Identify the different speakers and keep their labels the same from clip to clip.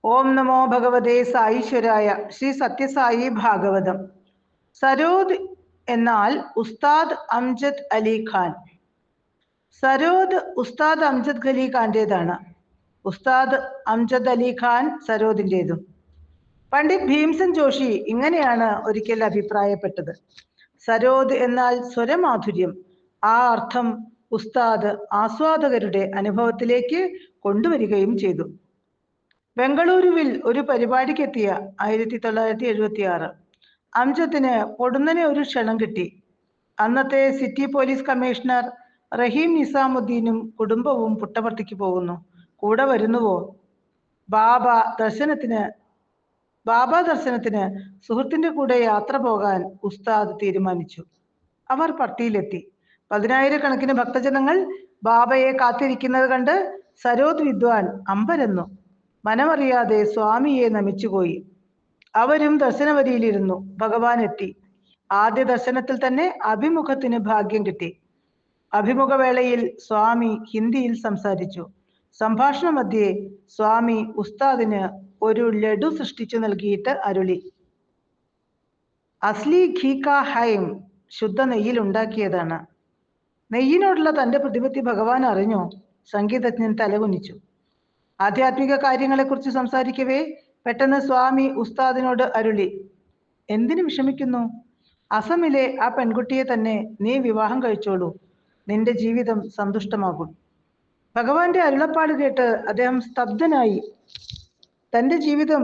Speaker 1: ഓം നമോ ഭഗവതേ സായീശ്വരായ. ശ്രീ സത്യസായി ഭാഗവതം. സരോദ് എന്നാൽ ഉസ്താദ് അംജദ് അലി ഖാൻ. സരോദ് ഉസ്താദ് അംജദ് അലി ഖാന്റേതാണ്. ഉസ്താദ് അംജദ് അലി ഖാൻ സരോദിൻ്റെതും. പണ്ഡിറ്റ് ഭീംസൻ ജോഷി ഇങ്ങനെയാണ് ഒരിക്കൽ അഭിപ്രായപ്പെട്ടത്. സരോദ് എന്നാൽ സ്വരമാധുര്യം. ആ അർത്ഥം ഉസ്താദ് ആസ്വാദകരുടെ അനുഭവത്തിലേക്ക് കൊണ്ടുവരികയും ചെയ്തു. ബംഗളൂരുവിൽ ഒരു പരിപാടിക്കെത്തിയ 1976 അംജദിന് പൊടുന്നനെ ഒരു ക്ഷണം കിട്ടി. അന്നത്തെ സിറ്റി പോലീസ് കമ്മീഷണർ റഹീം നിസാമുദ്ദീനും കുടുംബവും പുട്ടപർത്തിക്ക് പോകുന്നു. കൂടെ വരുന്നുവോ? ബാബ ദർശനത്തിന് സുഹൃത്തിന്റെ കൂടെ യാത്ര പോകാൻ ഉസ്താദ് തീരുമാനിച്ചു. അവർ പർത്തിയിലെത്തി. 10,000-കണക്കിന് ഭക്തജനങ്ങൾ ബാബയെ കാത്തിരിക്കുന്നത് കണ്ട് സരോദ് വിദ്വാൻ അമ്പരന്നു. മനമറിയാതെ സ്വാമിയെ നമിച്ചുപോയി. അവരും ദർശനവരിയിലിരുന്നു. ഭഗവാൻ എത്തി. ആദ്യ ദർശനത്തിൽ തന്നെ അഭിമുഖത്തിന് ഭാഗ്യം കിട്ടി. അഭിമുഖവേളയിൽ സ്വാമി ഹിന്ദിയിൽ സംസാരിച്ചു. സംഭാഷണ മധ്യേ സ്വാമി ഉസ്താദിന് ഒരു ലഡു സൃഷ്ടിച്ചു നൽകിയിട്ട് അരുളി. അസ്ലി ഘീ കാ ഹൈം, ശുദ്ധ നെയ്യിൽ ഉണ്ടാക്കിയതാണ്. നെയ്യിനോടുള്ള തന്റെ പ്രതിപത്തി ഭഗവാൻ അറിഞ്ഞോ? സംഗീതജ്ഞൻ തലകുനിച്ചു. ആധ്യാത്മിക കാര്യങ്ങളെക്കുറിച്ച് സംസാരിക്കവേ പെട്ടെന്ന് സ്വാമി ഉസ്താദിനോട് അരുളി. എന്തിനു വിഷമിക്കുന്നു? അസമിലെ ആ പെൺകുട്ടിയെ തന്നെ നീ വിവാഹം കഴിച്ചോളൂ. നിന്റെ ജീവിതം സന്തുഷ്ടമാകും. ഭഗവാന്റെ അരുളപ്പാട് കേട്ട് അദ്ദേഹം സ്തബ്ധനായി. തന്റെ ജീവിതം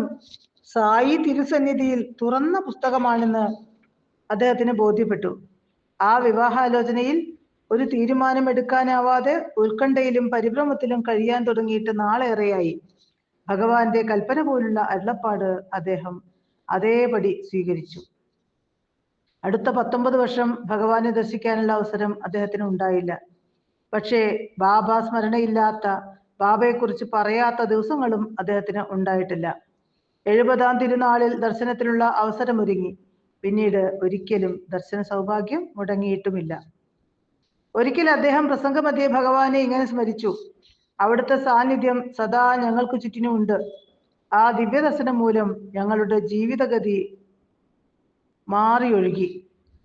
Speaker 1: സായി തിരുസന്നിധിയിൽ തുറന്ന പുസ്തകമാണെന്ന് അദ്ദേഹത്തിന് ബോധ്യപ്പെട്ടു. ആ വിവാഹാലോചനയിൽ ഒരു തീരുമാനമെടുക്കാനാവാതെ ഉത്കണ്ഠയിലും പരിഭ്രമത്തിലും കഴിയാൻ തുടങ്ങിയിട്ട് നാളേറെയായി. ഭഗവാന്റെ കൽപ്പന പോലുള്ള അരുളപ്പാട് അദ്ദേഹം അതേപടി സ്വീകരിച്ചു. അടുത്ത 19 വർഷം ഭഗവാനെ ദർശിക്കാനുള്ള അവസരം അദ്ദേഹത്തിന് ഉണ്ടായില്ല. പക്ഷേ ബാബ സ്മരണയില്ലാത്ത, ബാബയെക്കുറിച്ച് പറയാത്ത ദിവസങ്ങളും അദ്ദേഹത്തിന് ഉണ്ടായിട്ടില്ല. 70-ാം തിരുനാളിൽ ദർശനത്തിനുള്ള അവസരമൊരുങ്ങി. പിന്നീട് ഒരിക്കലും ദർശന സൗഭാഗ്യം മുടങ്ങിയിട്ടുമില്ല. ഒരിക്കൽ അദ്ദേഹം പ്രസംഗമധ്യേ ഭഗവാനെ ഇങ്ങനെ സ്മരിച്ചു. അവിടുത്തെ സാന്നിധ്യം സദാ ഞങ്ങൾക്ക് ചുറ്റിനുമുണ്ട്. ആ ദിവ്യദർശനം മൂലം ഞങ്ങളുടെ ജീവിതഗതി മാറിയൊഴുകി.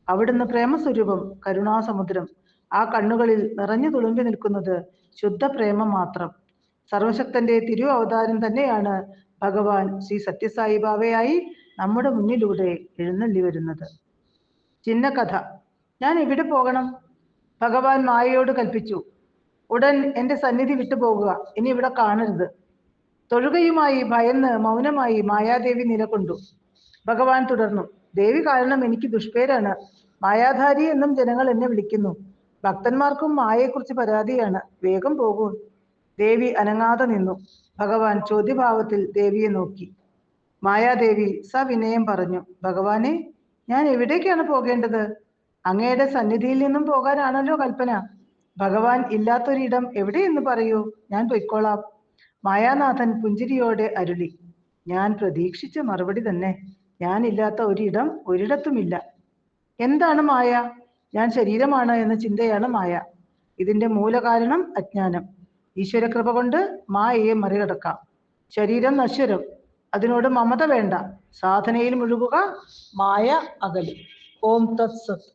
Speaker 1: അവിടുന്ന് പ്രേമസ്വരൂപം, കരുണാസമുദ്രം. ആ കണ്ണുകളിൽ നിറഞ്ഞു തുളുമ്പി നിൽക്കുന്നത് ശുദ്ധ പ്രേമം മാത്രം. സർവശക്തന്റെ തിരു അവതാരം തന്നെയാണ് ഭഗവാൻ ശ്രീ സത്യസായി ബാബയായി നമ്മുടെ മുന്നിലൂടെ എഴുന്നള്ളി വരുന്നത്. ചിഹ്നകഥ. ഞാൻ എവിടെ പോകണം? ഭഗവാൻ മായയോട് കൽപ്പിച്ചു. ഉടൻ എന്റെ സന്നിധി വിട്ടുപോകുക. ഇനി ഇവിടെ കാണരുത്. തൊഴുകയുമായി ഭയന്ന് മൗനമായി മായാദേവി നിലകൊണ്ടു. ഭഗവാൻ തുടർന്നു. ദേവി കാരണം എനിക്ക് ദുഷ്പേരാണ്. മായാധാരി എന്നും ജനങ്ങൾ എന്നെ വിളിക്കുന്നു. ഭക്തന്മാർക്കും മായയെക്കുറിച്ച് പരാതിയാണ്. വേഗം പോകൂ. ദേവി അനങ്ങാതെ നിന്നു. ഭഗവാൻ ചോദ്യഭാവത്തിൽ ദേവിയെ നോക്കി. മായാദേവി സവിനയം പറഞ്ഞു. ഭഗവാനെ, ഞാൻ എവിടേക്കാണ് പോകേണ്ടത്? അങ്ങയുടെ സന്നിധിയിൽ നിന്നും പോകാനാണല്ലോ കൽപ്പന. ഭഗവാൻ ഇല്ലാത്തൊരിടം എവിടെയെന്ന് പറയൂ, ഞാൻ പൊയ്ക്കോളാം. മായാനാഥൻ പുഞ്ചിരിയോടെ അരുളി. ഞാൻ പ്രതീക്ഷിച്ച മറുപടി തന്നെ. ഞാൻ ഇല്ലാത്ത ഒരിടം ഒരിടത്തുമില്ല. എന്താണ് മായ? ഞാൻ ശരീരമാണ് എന്ന ചിന്തയാണ് മായ. ഇതിന്റെ മൂലകാരണം അജ്ഞാനം. ഈശ്വരകൃപ കൊണ്ട് മായയെ മറികടക്കാം. ശരീരം നശ്വരം. അതിനോട് മമത വേണ്ട. സാധനയിൽ മുഴുകുക, മായ അകലും. ഓം തത്സത്.